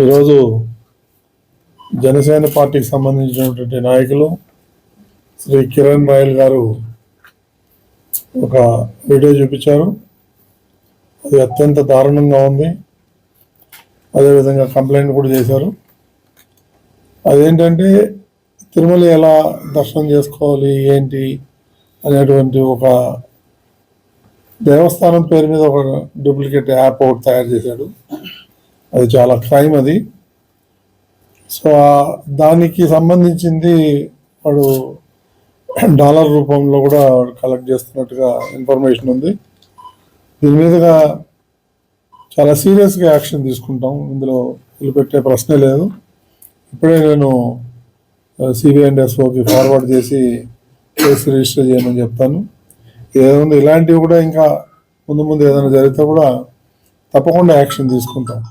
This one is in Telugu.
ఈరోజు జనసేన పార్టీకి సంబంధించినటువంటి నాయకులు శ్రీ కిరణ్ రాయల్ గారు ఒక వీడియో చూపించారు. అది అత్యంత దారుణంగా ఉంది. అదేవిధంగా కంప్లైంట్ కూడా చేశారు. అదేంటంటే తిరుమల ఎలా దర్శనం చేసుకోవాలి ఏంటి అనేటువంటి ఒక దేవస్థానం పేరు మీద ఒక డూప్లికేట్ యాప్ ఒకటి తయారు చేశాడు. అది చాలా క్రైమ్ అది. సో దానికి సంబంధించింది వాడు డాలర్ రూపంలో కూడా కలెక్ట్ చేస్తున్నట్టుగా ఇన్ఫర్మేషన్ ఉంది. దీని మీదుగా చాలా సీరియస్గా యాక్షన్ తీసుకుంటాం. ఇందులో పెట్టే ప్రశ్నే లేదు. ఇప్పుడే నేను సిబిఐ అండ్ ఎస్ఓకి ఫార్వర్డ్ చేసి కేసు రిజిస్టర్ చేయమని చెప్తాను. ఏముంది ఇలాంటివి కూడా ఇంకా ముందు ఏదైనా జరిగితే కూడా తప్పకుండా యాక్షన్ తీసుకుంటాం.